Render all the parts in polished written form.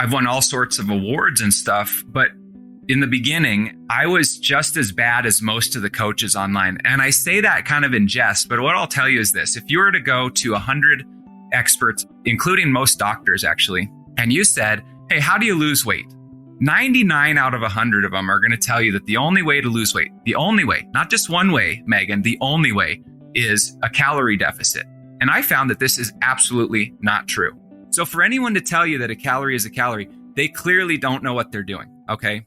I've won all sorts of awards and stuff, but in the beginning, I was just as bad as most of the coaches online. And I say that kind of in jest, but what I'll tell you is this. If you were to go to 100 experts, including most doctors actually, and you said, hey, how do you lose weight? 99 out of 100 of them are going to tell you that the only way to lose weight, the only way, not just one way, Megan, the only way is a calorie deficit. And I found that this is absolutely not true. So for anyone to tell you that a calorie is a calorie, they clearly don't know what they're doing, okay?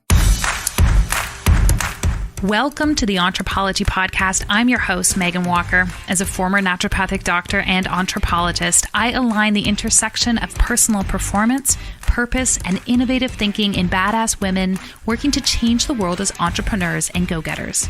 Welcome to the Anthropology Podcast. I'm your host, Meghan Walker. As a former naturopathic doctor and anthropologist, I align the intersection of personal performance, purpose, and innovative thinking in badass women working to change the world as entrepreneurs and go-getters.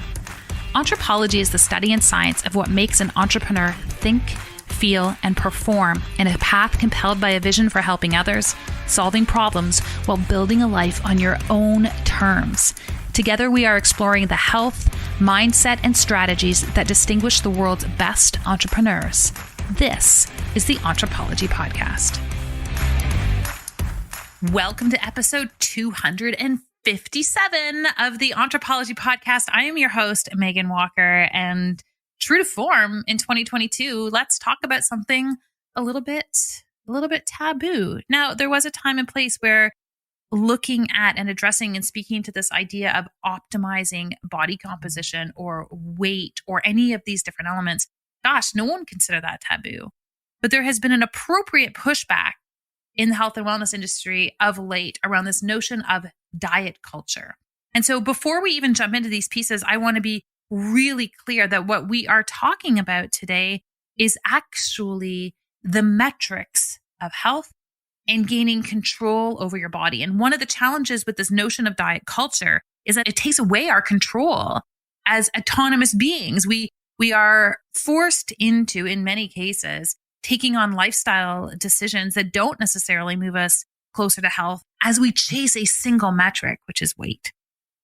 Anthropology is the study and science of what makes an entrepreneur think, feel, and perform in a path compelled by a vision for helping others, solving problems, while building a life on your own terms. Together, we are exploring the health, mindset, and strategies that distinguish the world's best entrepreneurs. This is the Anthropology Podcast. Welcome to episode 257 of the Anthropology Podcast. I am your host, Meghan Walker, and true to form in 2022, let's talk about something a little bit taboo. Now, there was a time and place where looking at and addressing and speaking to this idea of optimizing body composition or weight or any of these different elements, gosh, no one considered that taboo. But there has been an appropriate pushback in the health and wellness industry of late around this notion of diet culture. And so before we even jump into these pieces, I want to be really clear that what we are talking about today is actually the metrics of health and gaining control over your body. And one of the challenges with this notion of diet culture is that it takes away our control as autonomous beings. We are forced into, in many cases, taking on lifestyle decisions that don't necessarily move us closer to health as we chase a single metric, which is weight.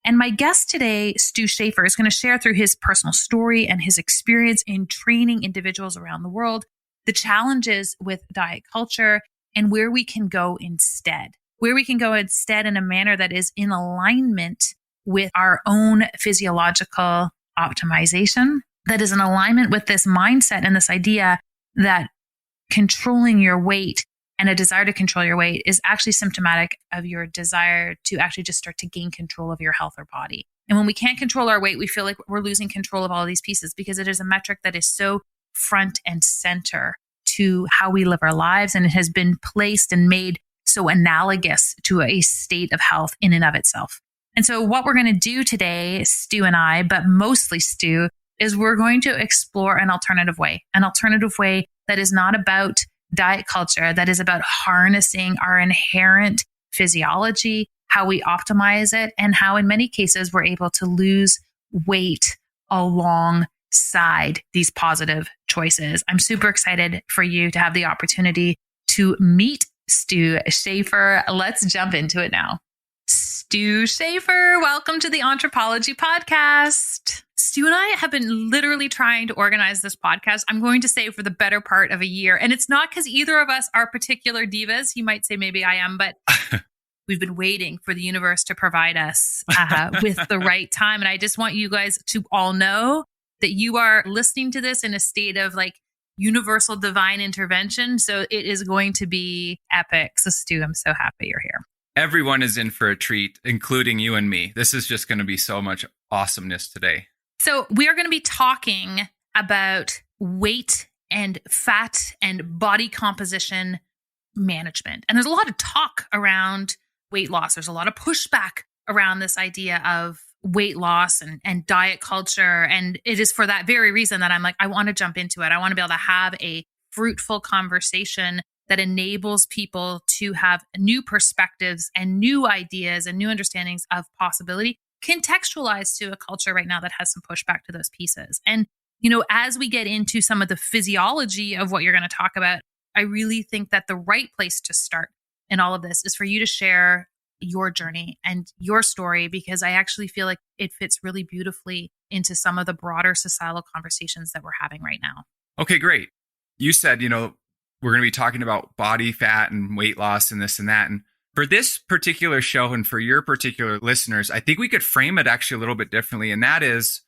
And my guest today, Stu Schaefer, is going to share through his personal story and his experience in training individuals around the world, the challenges with diet culture, and where we can go instead. Where we can go instead in a manner that is in alignment with our own physiological optimization, that is in alignment with this mindset and this idea that controlling your weight and a desire to control your weight is actually symptomatic of your desire to actually just start to gain control of your health or body. And when we can't control our weight, we feel like we're losing control of all of these pieces because it is a metric that is so front and center to how we live our lives. And it has been placed and made so analogous to a state of health in and of itself. And so what we're going to do today, Stu and I, but mostly Stu, is we're going to explore an alternative way that is not about diet culture, that is about harnessing our inherent physiology, how we optimize it, and how in many cases we're able to lose weight alongside these positive choices. I'm super excited for you to have the opportunity to meet Stu Schaefer. Let's jump into it now. Stu Schaefer, welcome to the Anthropology Podcast. Stu and I have been literally trying to organize this podcast, I'm going to say, for the better part of a year. And it's not because either of us are particular divas. You might say maybe I am, but we've been waiting for the universe to provide us with the right time. And I just want you guys to all know that you are listening to this in a state of like universal divine intervention. So it is going to be epic. So Stu, I'm so happy you're here. Everyone is in for a treat, including you and me. This is just going to be so much awesomeness today. So we are going to be talking about weight and fat and body composition management. And there's a lot of talk around weight loss. There's a lot of pushback around this idea of weight loss and diet culture. And it is for that very reason that I'm like, I want to jump into it. I want to be able to have a fruitful conversation that enables people to have new perspectives and new ideas and new understandings of possibility, contextualized to a culture right now that has some pushback to those pieces. And, you know, as we get into some of the physiology of what you're going to talk about, I really think that the right place to start in all of this is for you to share your journey and your story, because I actually feel like it fits really beautifully into some of the broader societal conversations that we're having right now. Okay, great. You said, we're going to be talking about body fat and weight loss and this and that. And For this particular show and for your particular listeners, I think we could frame it actually a little bit differently. And that is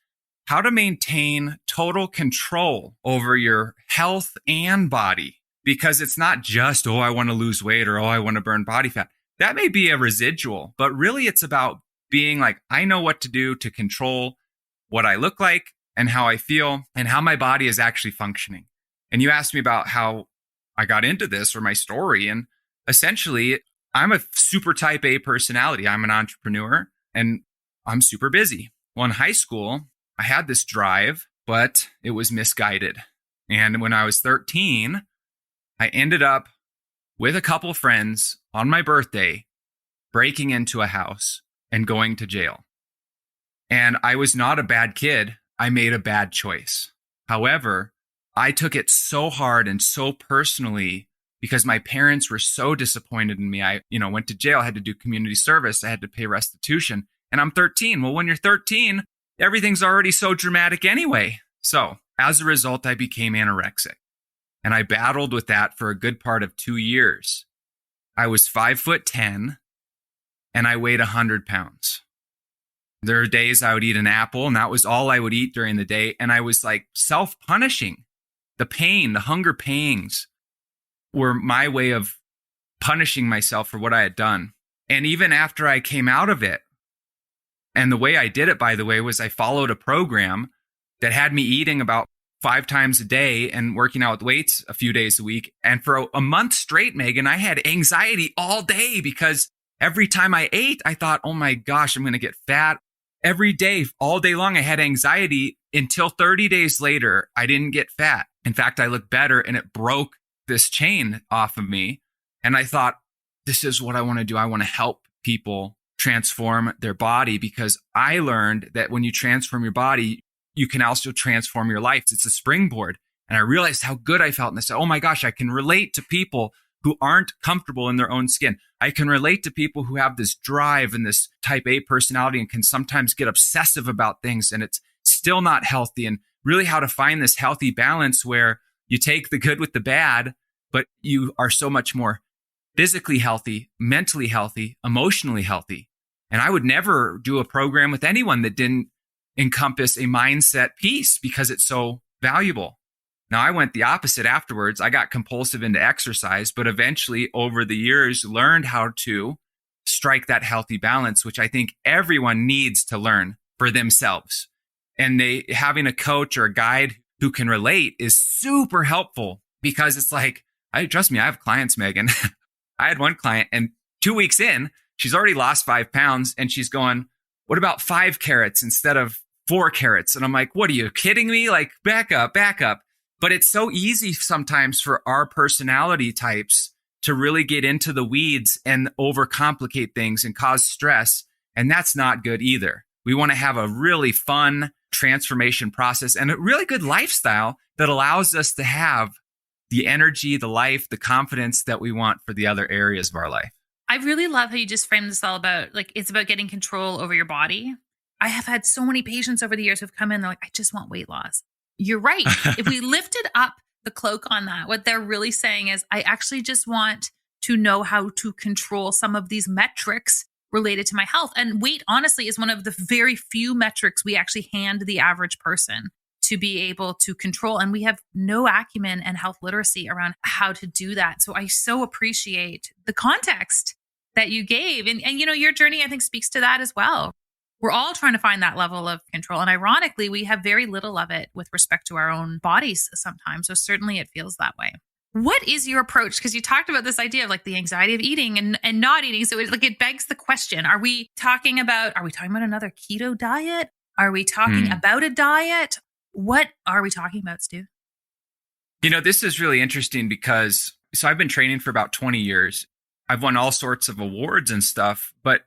how to maintain total control over your health and body. Because it's not just, oh, I want to lose weight or, oh, I want to burn body fat. That may be a residual, but really it's about being like, I know what to do to control what I look like and how I feel and how my body is actually functioning. And you asked me about how I got into this or my story. And essentially, I'm a super type A personality. I'm an entrepreneur and I'm super busy. Well, in high school, I had this drive, but it was misguided. And when I was 13, I ended up with a couple friends on my birthday, breaking into a house and going to jail. And I was not a bad kid. I made a bad choice. However, I took it so hard and so personally because my parents were so disappointed in me. I, went to jail, I had to do community service, I had to pay restitution, and I'm 13. Well, when you're 13, everything's already so dramatic anyway. So as a result, I became anorexic, and I battled with that for a good part of 2 years. I was 5'10", and I weighed 100 pounds. There are days I would eat an apple, and that was all I would eat during the day. And I was like self-punishing. The pain, the hunger pangs were my way of punishing myself for what I had done. And even after I came out of it, and the way I did it, by the way, was I followed a program that had me eating about 5 times a day and working out with weights a few days a week. And for a month straight, Megan, I had anxiety all day because every time I ate, I thought, oh my gosh, I'm going to get fat. Every day, all day long, I had anxiety until 30 days later, I didn't get fat. In fact, I looked better and it broke this chain off of me. And I thought, this is what I want to do. I want to help people transform their body because I learned that when you transform your body, you can also transform your life. It's a springboard. And I realized how good I felt. And I said, oh my gosh, I can relate to people who aren't comfortable in their own skin. I can relate to people who have this drive and this type A personality and can sometimes get obsessive about things and it's still not healthy, and really how to find this healthy balance where you take the good with the bad, but you are so much more physically healthy, mentally healthy, emotionally healthy. And I would never do a program with anyone that didn't encompass a mindset piece because it's so valuable. Now, I went the opposite afterwards. I got compulsive into exercise, but eventually over the years learned how to strike that healthy balance, which I think everyone needs to learn for themselves. And having a coach or a guide who can relate is super helpful because it's like, trust me, I have clients, Megan. I had one client and 2 weeks in, she's already lost 5 pounds and she's going, what about 5 carrots instead of 4 carrots? And I'm like, what are you kidding me? Like, back up. But it's so easy sometimes for our personality types to really get into the weeds and overcomplicate things and cause stress. And that's not good either. We want to have a really fun transformation process and a really good lifestyle that allows us to have the energy, the life, the confidence that we want for the other areas of our life. I really love how you just framed this all about, like, it's about getting control over your body. I have had so many patients over the years who've come in, they're like, I just want weight loss. You're right. If we lifted up the cloak on that, what they're really saying is, I actually just want to know how to control some of these metrics related to my health. And weight, honestly, is one of the very few metrics we actually hand the average person to be able to control. And we have no acumen and health literacy around how to do that. So I so appreciate the context that you gave. And your journey, I think, speaks to that as well. We're all trying to find that level of control. And ironically, we have very little of it with respect to our own bodies sometimes. So certainly it feels that way. What is your approach? Because you talked about this idea of like the anxiety of eating and not eating. So it begs the question, are we talking about another keto diet? Are we talking about a diet? What are we talking about, Stu? This is really interesting because I've been training for about 20 years. I've won all sorts of awards and stuff, but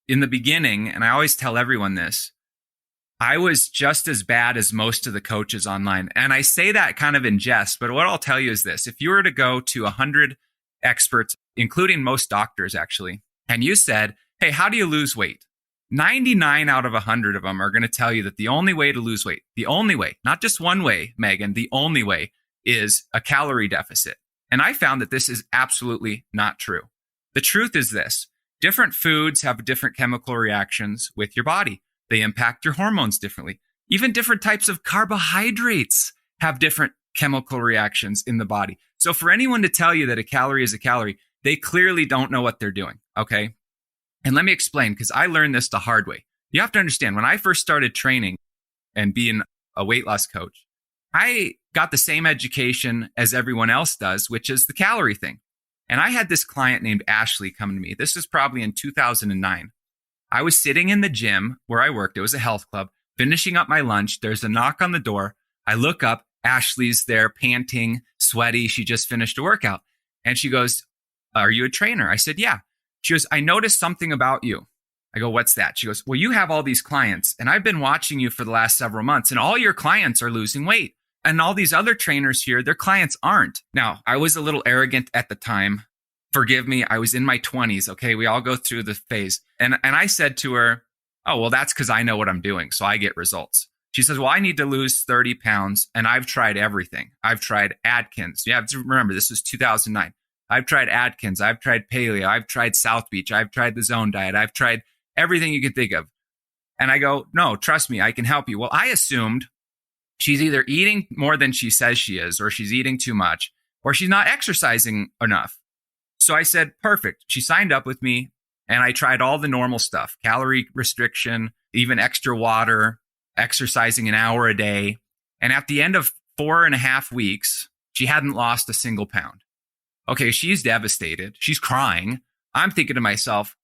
in the beginning, and I always tell everyone this, I was just as bad as most of the coaches online. And I say that kind of in jest, but what I'll tell you is this. If you were to go to 100 experts, including most doctors actually, and you said, hey, how do you lose weight? 99 out of 100 of them are going to tell you that the only way to lose weight, the only way, not just one way, Megan, the only way is a calorie deficit. And I found that this is absolutely not true. The truth is this. Different foods have different chemical reactions with your body. They impact your hormones differently. Even different types of carbohydrates have different chemical reactions in the body. So for anyone to tell you that a calorie is a calorie, they clearly don't know what they're doing, okay? And let me explain, because I learned this the hard way. You have to understand, when I first started training and being a weight loss coach, I got the same education as everyone else does, which is the calorie thing. And I had this client named Ashley come to me. This was probably in 2009. I was sitting in the gym where I worked. It was a health club, finishing up my lunch. There's a knock on the door. I look up. Ashley's there, panting, sweaty. She just finished a workout. And she goes, "Are you a trainer?" I said, "Yeah." She goes, "I noticed something about you." I go, "What's that?" She goes, "Well, you have all these clients, and I've been watching you for the last several months, and all your clients are losing weight. And all these other trainers here, their clients aren't." Now, I was a little arrogant at the time. Forgive me. I was in my 20s. Okay. We all go through the phase. And I said to her, "Oh, well, that's because I know what I'm doing. So I get results." She says, "Well, I need to lose 30 pounds. And I've tried everything. I've tried Atkins." You have to remember, this was 2009. "I've tried Atkins. I've tried paleo. I've tried South Beach. I've tried the Zone Diet. I've tried everything you could think of." And I go, "No, trust me. I can help you." Well, I assumed she's either eating more than she says she is, or she's eating too much, or she's not exercising enough. So I said, perfect. She signed up with me, and I tried all the normal stuff: calorie restriction, even extra water, exercising an hour a day. And at the end of 4.5 weeks, she hadn't lost a single pound. Okay, she's devastated. She's crying. I'm thinking to myself,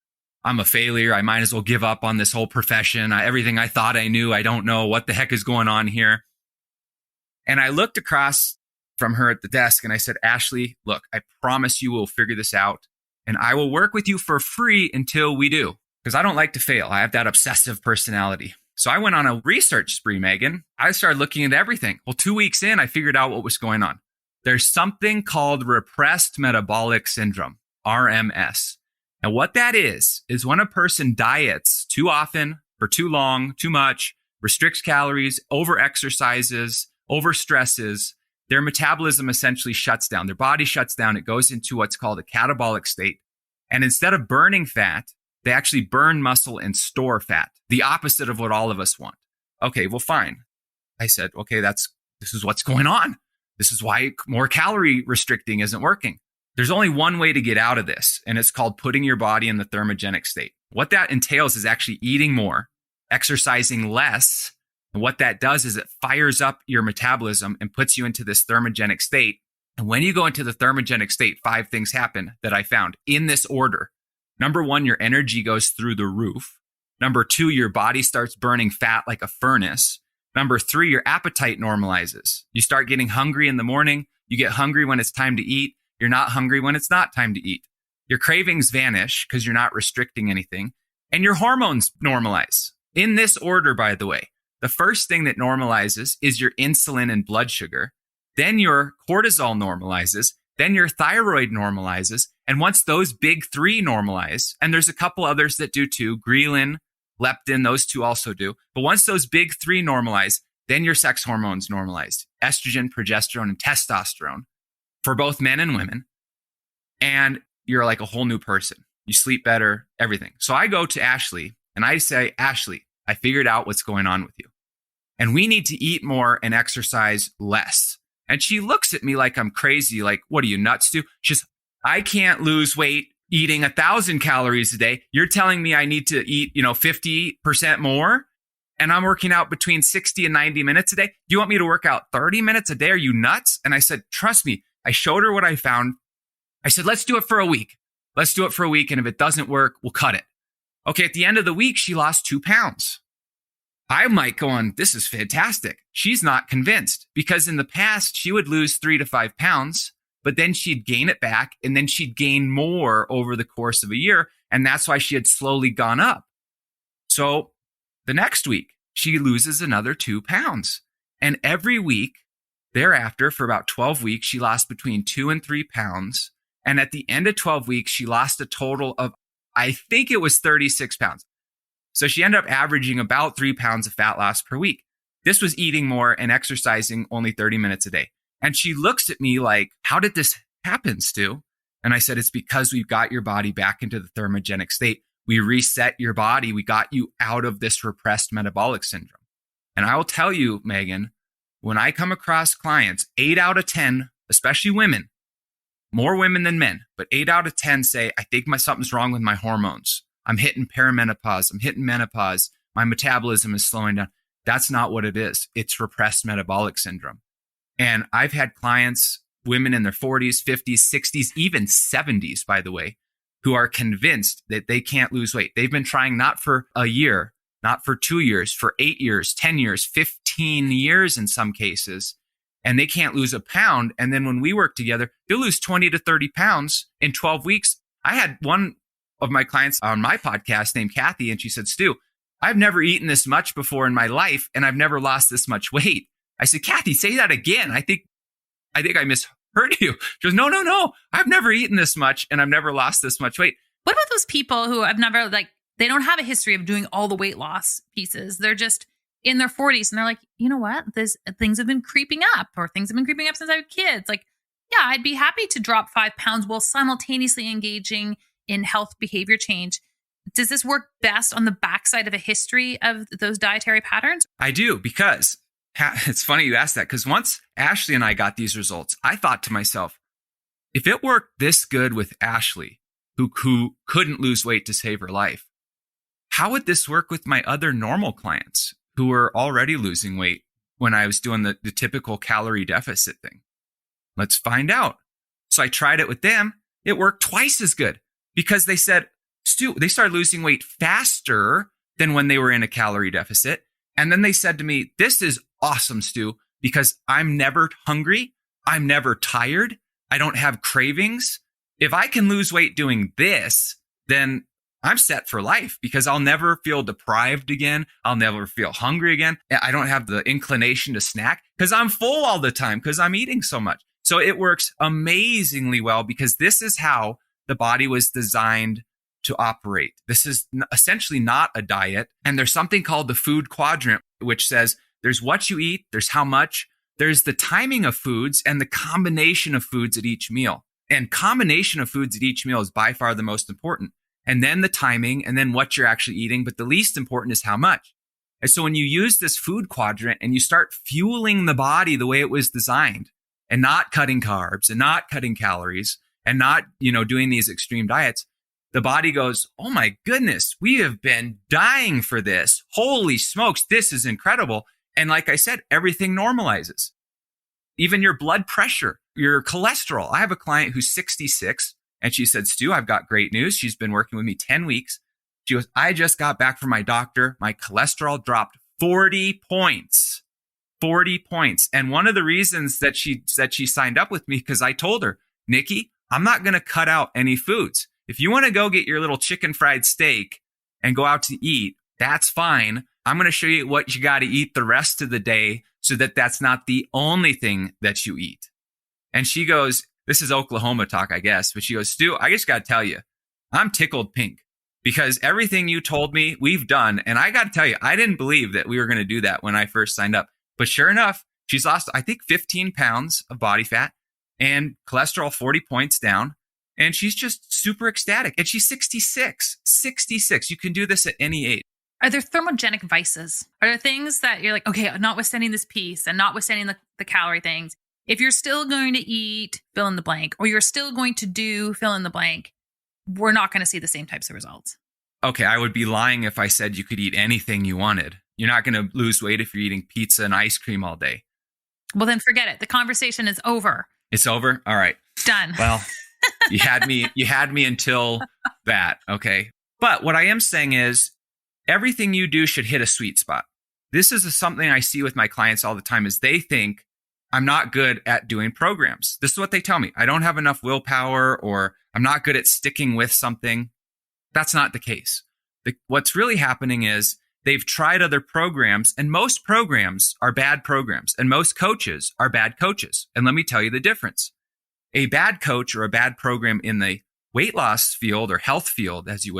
I'm a failure. I might as well give up on this whole profession. Everything I thought I knew, I don't know. What the heck is going on here? And I looked across from her at the desk and I said, "Ashley, look, I promise you we'll figure this out, and I will work with you for free until we do, because I don't like to fail. I have that obsessive personality." So I went on a research spree, Megan. I started looking at everything. Well, 2 weeks in, I figured out what was going on. There's something called repressed metabolic syndrome, RMS. And what that is when a person diets too often, for too long, too much, restricts calories, over-exercises, over-stresses, their metabolism essentially shuts down. Their body shuts down. It goes into what's called a catabolic state. And instead of burning fat, they actually burn muscle and store fat, the opposite of what all of us want. Okay, well, fine. I said, okay, this is what's going on. This is why more calorie restricting isn't working. There's only one way to get out of this, and it's called putting your body in the thermogenic state. What that entails is actually eating more, exercising less. And what that does is it fires up your metabolism and puts you into this thermogenic state. And when you go into the thermogenic state, 5 things happen that I found in this order. Number 1, your energy goes through the roof. Number 2, your body starts burning fat like a furnace. Number 3, your appetite normalizes. You start getting hungry in the morning. You get hungry when it's time to eat. You're not hungry when it's not time to eat. Your cravings vanish because you're not restricting anything. And your hormones normalize. In this order, by the way. The first thing that normalizes is your insulin and blood sugar. Then your cortisol normalizes. Then your thyroid normalizes. And once those big 3 normalize, and there's a couple others that do too, ghrelin, leptin, those 2 also do. But once those big 3 normalize, then your sex hormones normalize: estrogen, progesterone, and testosterone for both men and women. And you're like a whole new person. You sleep better, everything. So I go to Ashley and I say, "Ashley, I figured out what's going on with you. And we need to eat more and exercise less." And she looks at me like I'm crazy. Like, "What are you, nuts, Stu?" She's, "I can't lose weight eating 1,000 calories a day. You're telling me I need to eat, 50% more? And I'm working out between 60 and 90 minutes a day. Do you want me to work out 30 minutes a day? Are you nuts?" And I said, "Trust me." I showed her what I found. I said, "Let's do it for a week. Let's do it for a week. And if it doesn't work, we'll cut it." Okay, at the end of the week, she lost 2 pounds. I'm like going, this is fantastic. She's not convinced, because in the past, she would lose 3 to 5 pounds, but then she'd gain it back, and then she'd gain more over the course of a year. And that's why she had slowly gone up. So the next week, she loses another 2 pounds. And every week thereafter, for about 12 weeks, she lost between 2 and 3 pounds. And at the end of 12 weeks, she lost a total of, I think it was 36 pounds. So she ended up averaging about 3 pounds of fat loss per week. This was eating more and exercising only 30 minutes a day. And she looks at me like, "How did this happen, Stu?" And I said, it's because we've got your body back into the thermogenic state. We reset your body. We got you out of this repressed metabolic syndrome. And I will tell you, Megan, when I come across clients, 8 out of 10, especially women, more women than men, but 8 out of 10 say, I think something's wrong with my hormones. I'm hitting perimenopause. I'm hitting menopause. My metabolism is slowing down. That's not what it is. It's repressed metabolic syndrome. And I've had clients, women in their 40s, 50s, 60s, even 70s, by the way, who are convinced that they can't lose weight. They've been trying not for a year, not for 2 years, for 8 years, 10 years, 15 years in some cases, and they can't lose a pound. And then when we work together, they'll lose 20 to 30 pounds in 12 weeks. I had one of my clients on my podcast named Kathy, and she said, Stu, I've never eaten this much before in my life, and I've never lost this much weight. I said, Kathy, say that again. I think I misheard you. She goes, no. I've never eaten this much, and I've never lost this much weight. What about those people who have never, they don't have a history of doing all the weight loss pieces? They're just in their 40s, and they're like, you know what? Things have been creeping up, or things have been creeping up since I had kids. Yeah, I'd be happy to drop 5 pounds while simultaneously engaging in health behavior change. Does this work best on the backside of a history of those dietary patterns? I do, because it's funny you asked that, because once Ashley and I got these results, I thought to myself, if it worked this good with Ashley, who couldn't lose weight to save her life, how would this work with my other normal clients who were already losing weight when I was doing the typical calorie deficit thing? Let's find out. So I tried it with them. It worked twice as good, because they said, Stu, they started losing weight faster than when they were in a calorie deficit. And then they said to me, this is awesome, Stu, because I'm never hungry. I'm never tired. I don't have cravings. If I can lose weight doing this, then I'm set for life, because I'll never feel deprived again. I'll never feel hungry again. I don't have the inclination to snack because I'm full all the time because I'm eating so much. So it works amazingly well, because this is how the body was designed to operate. This is essentially not a diet. And there's something called the food quadrant, which says there's what you eat, there's how much, there's the timing of foods, and the combination of foods at each meal. And combination of foods at each meal is by far the most important. And then the timing, and then what you're actually eating. But the least important is how much. And so when you use this food quadrant and you start fueling the body the way it was designed, and not cutting carbs and not cutting calories and not, doing these extreme diets, the body goes, oh my goodness, we have been dying for this. Holy smokes, this is incredible. And like I said, everything normalizes. Even your blood pressure, your cholesterol. I have a client who's 66, and she said, Stu, I've got great news. She's been working with me 10 weeks. She goes, I just got back from my doctor. My cholesterol dropped 40 points. 40 points. And one of the reasons that she signed up with me, because I told her, Nikki, I'm not going to cut out any foods. If you want to go get your little chicken fried steak and go out to eat, that's fine. I'm going to show you what you got to eat the rest of the day so that that's not the only thing that you eat. And she goes, this is Oklahoma talk, I guess, but she goes, Stu, I just got to tell you, I'm tickled pink, because everything you told me, we've done. And I got to tell you, I didn't believe that we were going to do that when I first signed up. But sure enough, she's lost, I think, 15 pounds of body fat and cholesterol 40 points down. And she's just super ecstatic. And she's 66. 66. You can do this at any age. Are there thermogenic vices? Are there things that you're like, okay, notwithstanding this piece and notwithstanding the calorie things, if you're still going to eat fill in the blank, or you're still going to do fill in the blank, we're not going to see the same types of results? Okay, I would be lying if I said you could eat anything you wanted. You're not going to lose weight if you're eating pizza and ice cream all day. Well, then forget it. The conversation is over. It's over? All right. Done. Well, you had me until that. Okay. But what I am saying is everything you do should hit a sweet spot. This is something I see with my clients all the time, is they think I'm not good at doing programs. This is what they tell me. I don't have enough willpower, or I'm not good at sticking with something. That's not the case. What's really happening is they've tried other programs, and most programs are bad programs, and most coaches are bad coaches. And let me tell you the difference. A bad coach or a bad program in the weight loss field, or health field, as you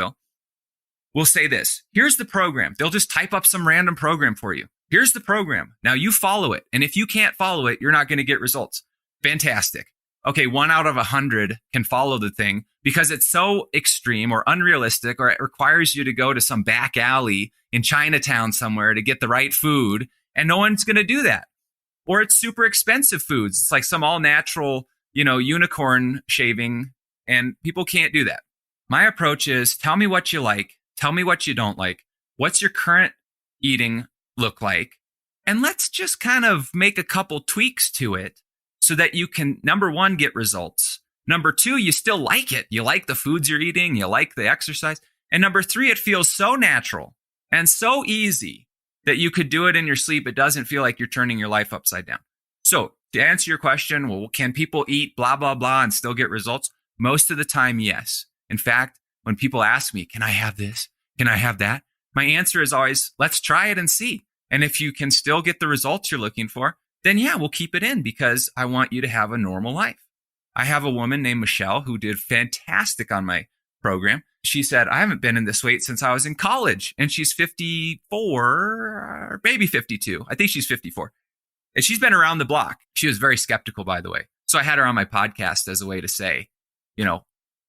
will say this. Here's the program. They'll just type up some random program for you. Here's the program. Now you follow it. And if you can't follow it, you're not going to get results. Fantastic. okay, 1 out of 100 can follow the thing because it's so extreme or unrealistic, or it requires you to go to some back alley in Chinatown somewhere to get the right food. And no one's going to do that. Or it's super expensive foods. It's like some all natural, unicorn shaving, and people can't do that. My approach is tell me what you like. Tell me what you don't like. What's your current eating look like? And let's just kind of make a couple tweaks to it so that you can, number one, get results. Number two, you still like it. You like the foods you're eating. You like the exercise. And number three, it feels so natural and so easy that you could do it in your sleep. It doesn't feel like you're turning your life upside down. So to answer your question, well, can people eat blah, blah, blah and still get results? Most of the time, yes. In fact, when people ask me, can I have this? Can I have that? My answer is always, let's try it and see. And if you can still get the results you're looking for, then yeah, we'll keep it in because I want you to have a normal life. I have a woman named Michelle who did fantastic on my program. She said, I haven't been in this weight since I was in college. And she's 54, maybe 52. I think she's 54. And she's been around the block. She was very skeptical, by the way. So I had her on my podcast as a way to say,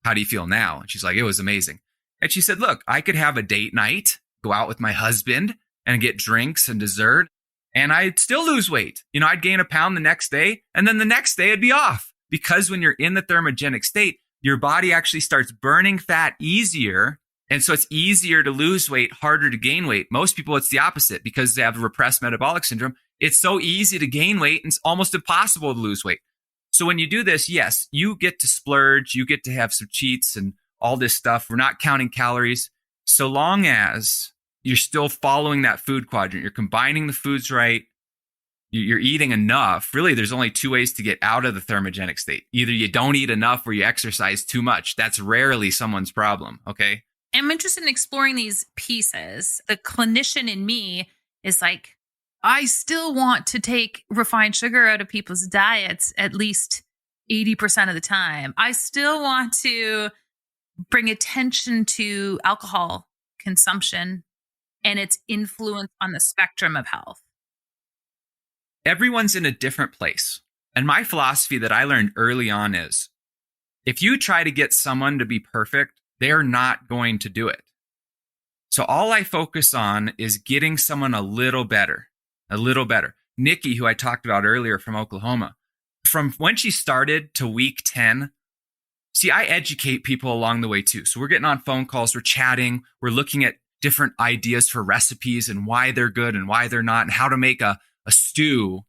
how do you feel now? And she's like, it was amazing. And she said, look, I could have a date night, go out with my husband and get drinks and dessert, and I'd still lose weight. I'd gain a pound the next day, and then the next day it'd be off. Because when you're in the thermogenic state, your body actually starts burning fat easier. And so it's easier to lose weight, harder to gain weight. Most people, it's the opposite because they have repressed metabolic syndrome. It's so easy to gain weight and it's almost impossible to lose weight. So when you do this, yes, you get to splurge, you get to have some cheats and all this stuff. We're not counting calories. So long as you're still following that food quadrant, you're combining the foods right, you're eating enough. Really, there's only two ways to get out of the thermogenic state. Either you don't eat enough or you exercise too much. That's rarely someone's problem, okay? I'm interested in exploring these pieces. The clinician in me is like, I still want to take refined sugar out of people's diets at least 80% of the time. I still want to bring attention to alcohol consumption and its influence on the spectrum of health. Everyone's in a different place. And my philosophy that I learned early on is if you try to get someone to be perfect, they're not going to do it. So all I focus on is getting someone a little better. Nikki, who I talked about earlier from Oklahoma, from when she started to week 10, see, I educate people along the way too. So we're getting on phone calls, we're chatting, we're looking at different ideas for recipes and why they're good and why they're not, and how to make a stew,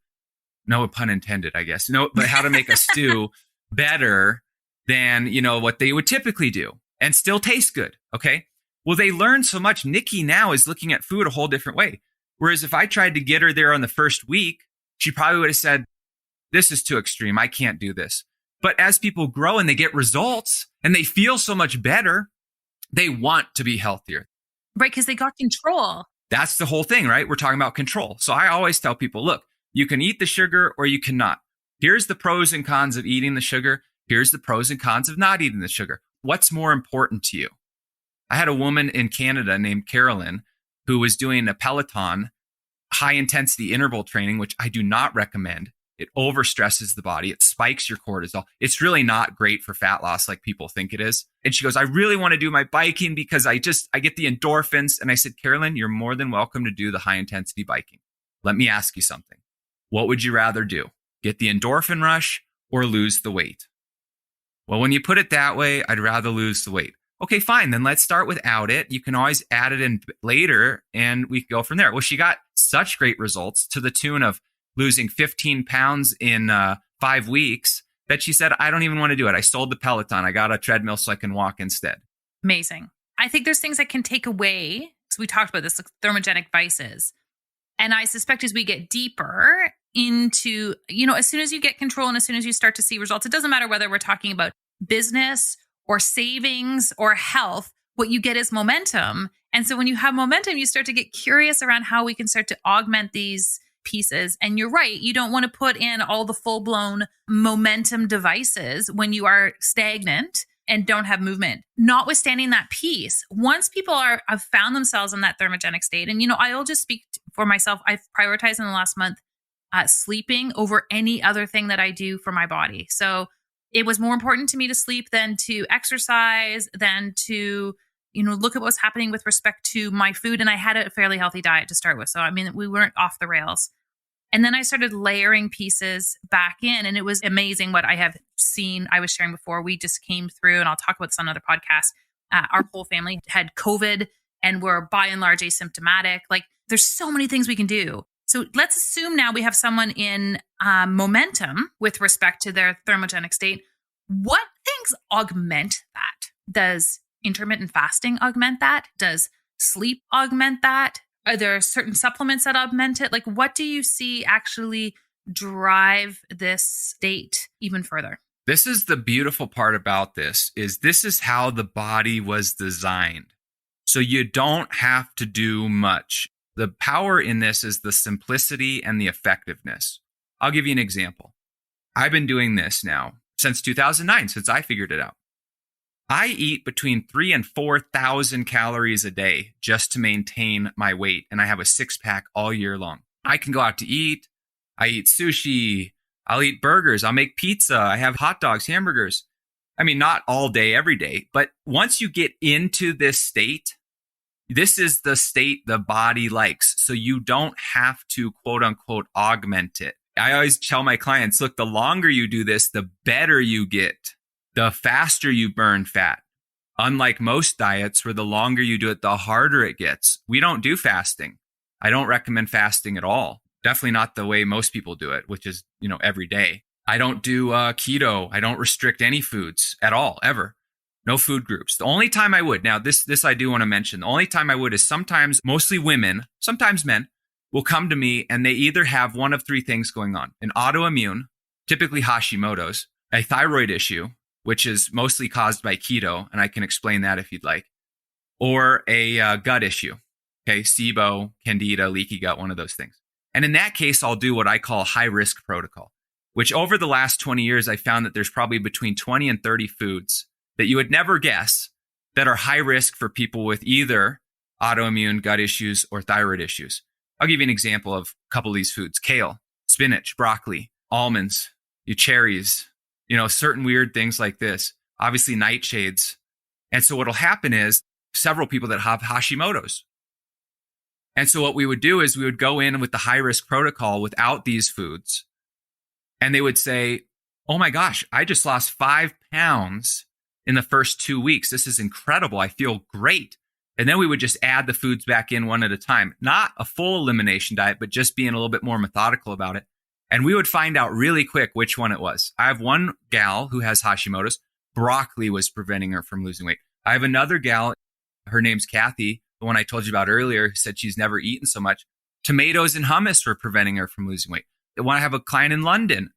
no pun intended, I guess, but how to make a stew better than, what they would typically do and still taste good. Okay. Well, they learn so much. Nikki now is looking at food a whole different way. Whereas if I tried to get her there on the first week, she probably would have said, this is too extreme. I can't do this. But as people grow and they get results and they feel so much better, they want to be healthier. Right. Because they got control. That's the whole thing, right? We're talking about control. So I always tell people, look, you can eat the sugar or you cannot. Here's the pros and cons of eating the sugar. Here's the pros and cons of not eating the sugar. What's more important to you? I had a woman in Canada named Carolyn who was doing a Peloton high intensity interval training, which I do not recommend. It overstresses the body. It spikes your cortisol. It's really not great for fat loss like people think it is. And she goes, I really want to do my biking because I get the endorphins. And I said, Carolyn, you're more than welcome to do the high intensity biking. Let me ask you something. What would you rather do? Get the endorphin rush or lose the weight? Well, when you put it that way, I'd rather lose the weight. Okay, fine. Then let's start without it. You can always add it in later and we can go from there. Well, she got such great results to the tune of losing 15 pounds in 5 weeks that she said, I don't even want to do it. I sold the Peloton. I got a treadmill so I can walk instead. Amazing. I think there's things that can take away. So we talked about this, like thermogenic vices. And I suspect as we get deeper into, as soon as you get control and as soon as you start to see results, it doesn't matter whether we're talking about business or savings or health, what you get is momentum. And so when you have momentum, you start to get curious around how we can start to augment these pieces. And you're right, you don't want to put in all the full-blown momentum devices when you are stagnant and don't have movement. Notwithstanding that piece, once people have found themselves in that thermogenic state, and I'll just speak for myself, I've prioritized in the last month sleeping over any other thing that I do for my body. So it was more important to me to sleep than to exercise, than to, look at what was happening with respect to my food. And I had a fairly healthy diet to start with. So, I mean, we weren't off the rails. And then I started layering pieces back in, and it was amazing what I have seen. I was sharing before, we just came through, and I'll talk about this on another podcast. Our whole family had COVID and we're by and large asymptomatic. Like, there's so many things we can do. So let's assume now we have someone in momentum with respect to their thermogenic state. What things augment that? Does intermittent fasting augment that? Does sleep augment that? Are there certain supplements that augment it? Like, what do you see actually drive this state even further? This is the beautiful part about this is how the body was designed. So you don't have to do much. The power in this is the simplicity and the effectiveness. I'll give you an example. I've been doing this now since 2009, since I figured it out. I eat between 3,000 and 4,000 calories a day just to maintain my weight, and I have a six-pack all year long. I can go out to eat. I eat sushi. I'll eat burgers. I'll make pizza. I have hot dogs, hamburgers. I mean, not all day, every day, but once you get into this state, this is the state the body likes. So you don't have to, quote unquote, augment it. I always tell my clients, look, the longer you do this, the better you get, the faster you burn fat. Unlike most diets where the longer you do it, the harder it gets. We don't do fasting. I don't recommend fasting at all. Definitely not the way most people do it, which is, every day. I don't do keto. I don't restrict any foods at all, ever. No food groups. The only time I would, now this I do want to mention, the only time I would is sometimes, mostly women, sometimes men, will come to me and they either have one of three things going on: an autoimmune, typically Hashimoto's, a thyroid issue, which is mostly caused by keto, and I can explain that if you'd like, or a gut issue. Okay, SIBO, candida, leaky gut, one of those things. And in that case, I'll do what I call high-risk protocol, which over the last 20 years, I found that there's probably between 20 and 30 foods that you would never guess that are high risk for people with either autoimmune, gut issues, or thyroid issues. I'll give you an example of a couple of these foods: kale, spinach, broccoli, almonds, cherries, certain weird things like this, obviously nightshades. And so what'll happen is several people that have Hashimoto's. And so what we would do is we would go in with the high risk protocol without these foods. And they would say, oh my gosh, I just lost 5 pounds in the first 2 weeks. This is incredible. I feel great. And then we would just add the foods back in one at a time. Not a full elimination diet, but just being a little bit more methodical about it. And we would find out really quick which one it was. I have one gal who has Hashimoto's. Broccoli was preventing her from losing weight. I have another gal, her name's Kathy, the one I told you about earlier, who said she's never eaten so much. Tomatoes and hummus were preventing her from losing weight. I have a client in London.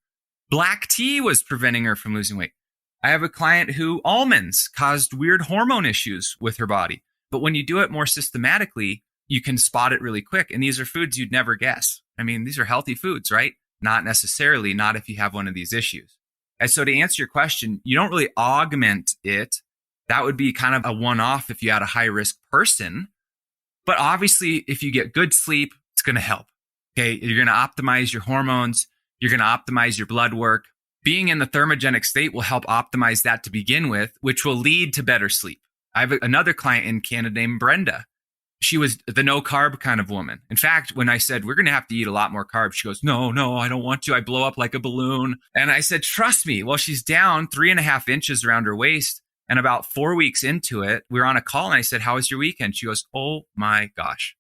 Black tea was preventing her from losing weight. I have a client who almonds caused weird hormone issues with her body. But when you do it more systematically, you can spot it really quick. And these are foods you'd never guess. I mean, these are healthy foods, right? Not necessarily, not if you have one of these issues. And so to answer your question, you don't really augment it. That would be kind of a one-off if you had a high-risk person. But obviously, if you get good sleep, it's going to help. Okay, you're going to optimize your hormones. You're going to optimize your blood work. Being in the thermogenic state will help optimize that to begin with, which will lead to better sleep. I have another client in Canada named Brenda. She was the no carb kind of woman. In fact, when I said, we're going to have to eat a lot more carbs, she goes, no, I don't want to. I blow up like a balloon. And I said, trust me. Well, she's down 3.5 inches around her waist. And about 4 weeks into it, we were on a call and I said, how was your weekend? She goes, oh my gosh,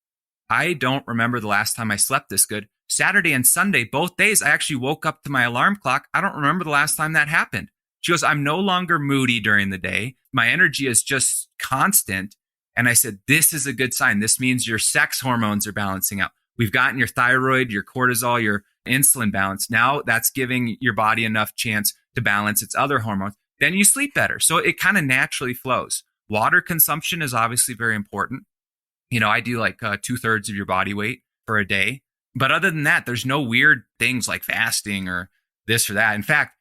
I don't remember the last time I slept this good. Saturday and Sunday, both days, I actually woke up to my alarm clock. I don't remember the last time that happened. She goes, I'm no longer moody during the day. My energy is just constant. And I said, this is a good sign. This means your sex hormones are balancing out. We've gotten your thyroid, your cortisol, your insulin balance. Now that's giving your body enough chance to balance its other hormones. Then you sleep better. So it kind of naturally flows. Water consumption is obviously very important. I do like 2/3 of your body weight for a day. But other than that, there's no weird things like fasting or this or that. In fact,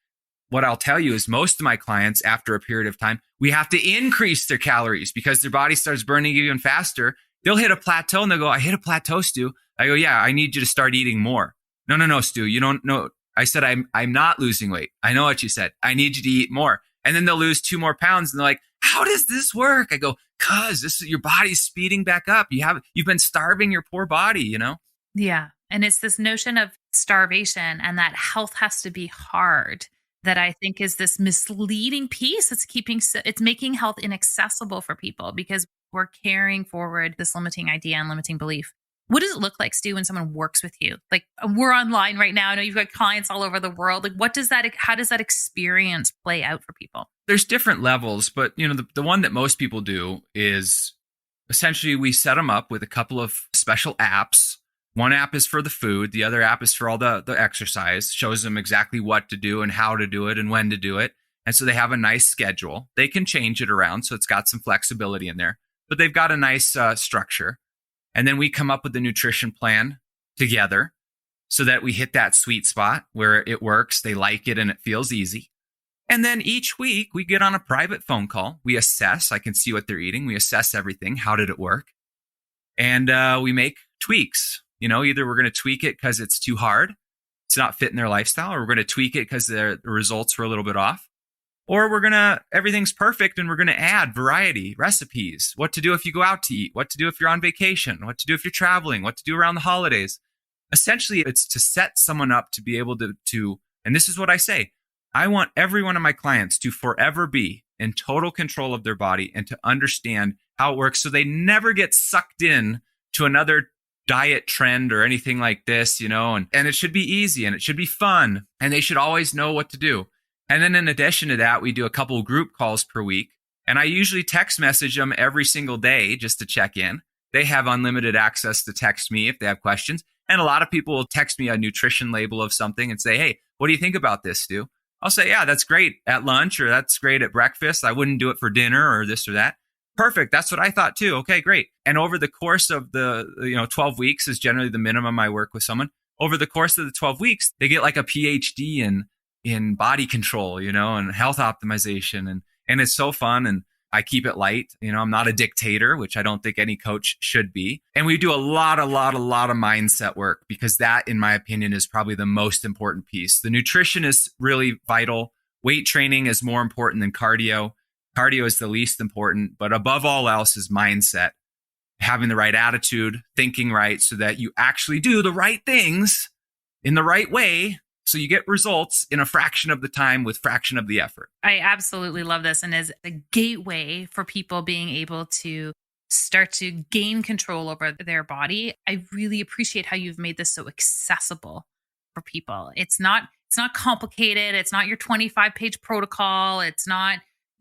what I'll tell you is most of my clients, after a period of time, we have to increase their calories because their body starts burning even faster. They'll hit a plateau and they'll go, I hit a plateau, Stu. I go, yeah, I need you to start eating more. No, Stu, you don't know. I said, I'm not losing weight. I know what you said. I need you to eat more. And then they'll lose 2 more pounds. And they're like, how does this work? I go, cause your body's speeding back up. You've been starving your poor body, you know? Yeah. And it's this notion of starvation and that health has to be hard that I think is this misleading piece. It's making health inaccessible for people because we're carrying forward this limiting idea and limiting belief. What does it look like, Stu, when someone works with you? Like, we're online right now. I know you've got clients all over the world. Like, how does that experience play out for people? There's different levels, but the one that most people do is essentially we set them up with a couple of special apps. One app is for the food. The other app is for all the exercise, shows them exactly what to do and how to do it and when to do it. And so they have a nice schedule. They can change it around. So it's got some flexibility in there, but they've got a nice structure. And then we come up with the nutrition plan together so that we hit that sweet spot where it works, they like it, and it feels easy. And then each week we get on a private phone call. We assess. I can see what they're eating. We assess everything. How did it work? And we make tweaks. Either we're going to tweak it because it's too hard, it's not fitting their lifestyle, or we're going to tweak it because the results were a little bit off. Or everything's perfect and we're going to add variety, recipes, what to do if you go out to eat, what to do if you're on vacation, what to do if you're traveling, what to do around the holidays. Essentially, it's to set someone up to be able to, and this is what I say, I want every one of my clients to forever be in total control of their body and to understand how it works so they never get sucked in to another diet trend or anything like this, and it should be easy and it should be fun and they should always know what to do. And then in addition to that, we do a couple of group calls per week. And I usually text message them every single day just to check in. They have unlimited access to text me if they have questions. And a lot of people will text me a nutrition label of something and say, hey, what do you think about this, Stu? I'll say, yeah, that's great at lunch or that's great at breakfast. I wouldn't do it for dinner or this or that. Perfect. That's what I thought too. Okay, great. And over the course of the 12 weeks is generally the minimum I work with someone. Over the course of the 12 weeks, they get like a PhD in body control, and health optimization. And it's so fun. And I keep it light. I'm not a dictator, which I don't think any coach should be. And we do a lot of mindset work because that, in my opinion, is probably the most important piece. The nutrition is really vital. Weight training is more important than cardio. Cardio is the least important, but above all else is mindset. Having the right attitude, thinking right so that you actually do the right things in the right way. So you get results in a fraction of the time with fraction of the effort. I absolutely love this and is a gateway for people being able to start to gain control over their body. I really appreciate how you've made this so accessible for people. It's not complicated. It's not your 25-page protocol. It's not,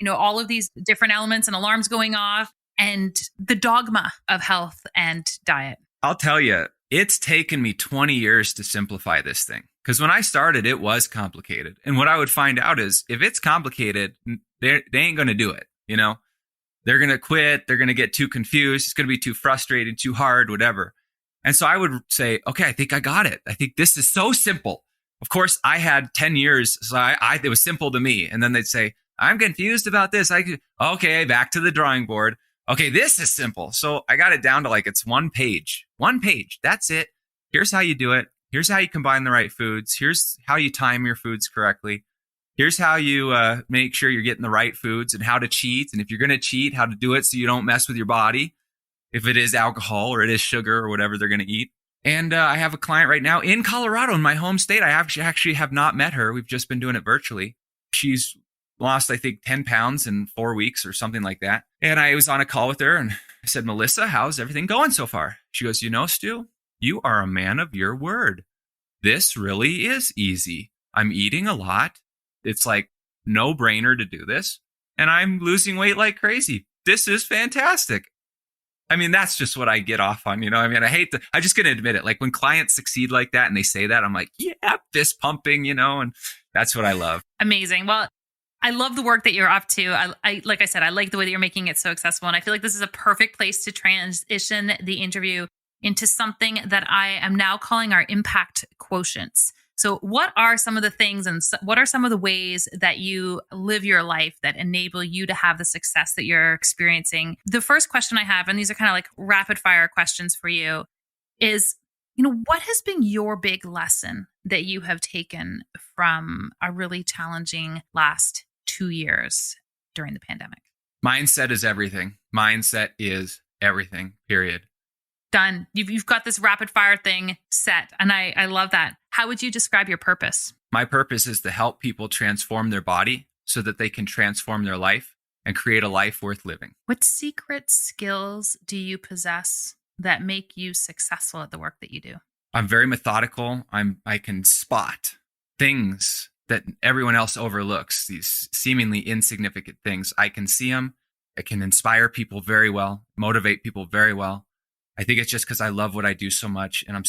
all of these different elements and alarms going off and the dogma of health and diet. I'll tell you, it's taken me 20 years to simplify this thing. Because when I started, it was complicated. And what I would find out is if it's complicated, they ain't going to do it. They're going to quit. They're going to get too confused. It's going to be too frustrating, too hard, whatever. And so I would say, okay, I think I got it. I think this is so simple. Of course, I had 10 years. So it was simple to me. And then they'd say, I'm confused about this. Okay, back to the drawing board. Okay, this is simple. So I got it down to it's one page. One page. That's it. Here's how you do it. Here's how you combine the right foods. Here's how you time your foods correctly. Here's how you make sure you're getting the right foods and how to cheat. And if you're going to cheat, how to do it so you don't mess with your body. If it is alcohol or it is sugar or whatever they're going to eat. And I have a client right now in Colorado, in my home state. I actually have not met her. We've just been doing it virtually. She's lost, I think, 10 pounds in 4 weeks or something like that. And I was on a call with her and I said, Melissa, how's everything going so far? She goes, Stu, you are a man of your word. This really is easy. I'm eating a lot. It's no brainer to do this. And I'm losing weight like crazy. This is fantastic. I mean, that's just what I get off on, I'm just going to admit it. When clients succeed like that and they say that, I'm like, yeah, fist pumping, and that's what I love. Amazing. Well, I love the work that you're up to. I like I said, I like the way that you're making it so accessible. And I feel like this is a perfect place to transition the interview into something that I am now calling our impact quotients. So what are some of the things and what are some of the ways that you live your life that enable you to have the success that you're experiencing? The first question I have, and these are kind of rapid fire questions for you, is, What has been your big lesson that you have taken from a really challenging last 2 years during the pandemic? Mindset is everything. Mindset is everything, period. Done. You've got this rapid fire thing set. And I love that. How would you describe your purpose? My purpose is to help people transform their body so that they can transform their life and create a life worth living. What secret skills do you possess that make you successful at the work that you do? I'm very methodical. I can spot things that everyone else overlooks, these seemingly insignificant things. I can see them. I can inspire people very well, motivate people very well. I think it's just because I love what I do so much, and I'm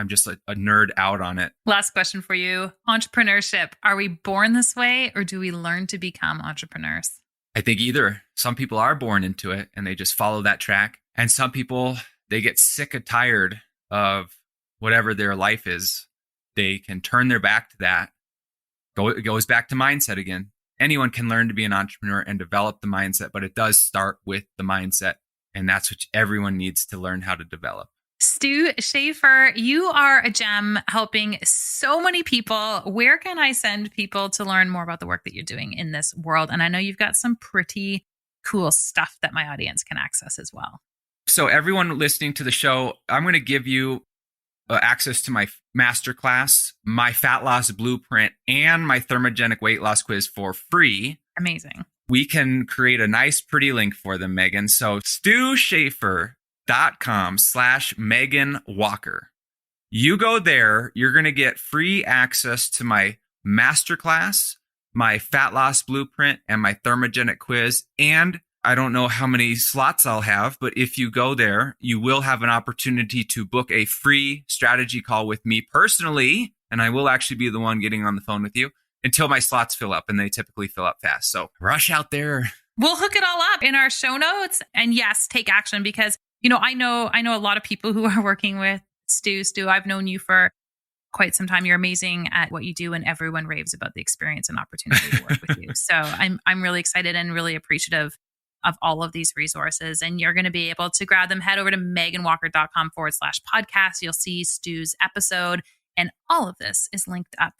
just a nerd out on it. Last question for you. Entrepreneurship. Are we born this way, or do we learn to become entrepreneurs? I think either. Some people are born into it and they just follow that track. And some people, they get sick and tired of whatever their life is. They can turn their back to that. It goes back to mindset again. Anyone can learn to be an entrepreneur and develop the mindset, but it does start with the mindset. And that's what everyone needs to learn how to develop. Stu Schaefer, you are a gem helping so many people. Where can I send people to learn more about the work that you're doing in this world? And I know you've got some pretty cool stuff that my audience can access as well. So everyone listening to the show, I'm going to give you access to my masterclass, my fat loss blueprint, and my thermogenic weight loss quiz for free. Amazing. We can create a nice, pretty link for them, Meghan. So StuSchaefer.com/Meghan Walker. You go there, you're going to get free access to my masterclass, my fat loss blueprint, and my thermogenic quiz. And I don't know how many slots I'll have, but if you go there, you will have an opportunity to book a free strategy call with me personally. And I will actually be the one getting on the phone with you until my slots fill up, and they typically fill up fast. So rush out there. We'll hook it all up in our show notes. And yes, take action because, I know a lot of people who are working with Stu. Stu, I've known you for quite some time. You're amazing at what you do, and everyone raves about the experience and opportunity to work with you. So I'm really excited and really appreciative of all of these resources. And you're going to be able to grab them. Head over to meghanwalker.com/podcast. You'll see Stu's episode, and all of this is linked up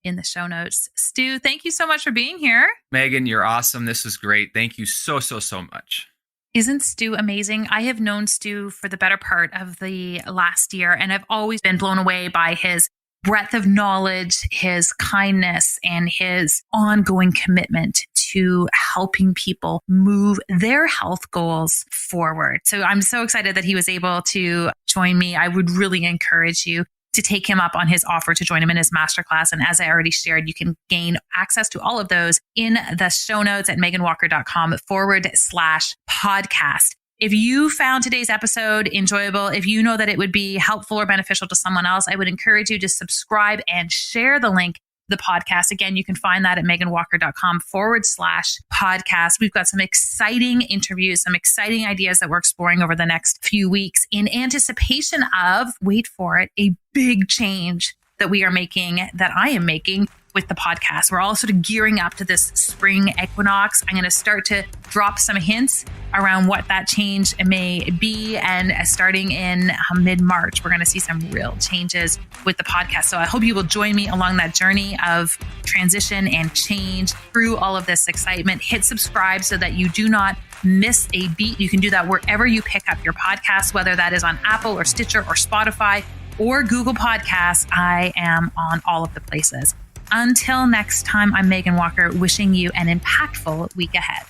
in the show notes. Stu, thank you so much for being here. Meghan, you're awesome. This was great. Thank you so much. Isn't Stu amazing? I have known Stu for the better part of the last year, and I've always been blown away by his breadth of knowledge, his kindness, and his ongoing commitment to helping people move their health goals forward. So I'm so excited that he was able to join me. I would really encourage you to take him up on his offer to join him in his masterclass. And as I already shared, you can gain access to all of those in the show notes at meghanwalker.com/podcast. If you found today's episode enjoyable, if you know that it would be helpful or beneficial to someone else, I would encourage you to subscribe and share the link to the podcast. Again, you can find that at meghanwalker.com/podcast. We've got some exciting interviews, some exciting ideas that we're exploring over the next few weeks in anticipation of, wait for it, a big change that we are making, that I am making with the podcast. We're all sort of gearing up to this spring equinox. I'm going to start to drop some hints around what that change may be. And starting in mid-March, we're going to see some real changes with the podcast. So I hope you will join me along that journey of transition and change through all of this excitement. Hit subscribe so that you do not miss a beat. You can do that wherever you pick up your podcast, whether that is on Apple or Stitcher or Spotify or Google Podcasts. I am on all of the places. Until next time, I'm Meghan Walker, wishing you an impactful week ahead.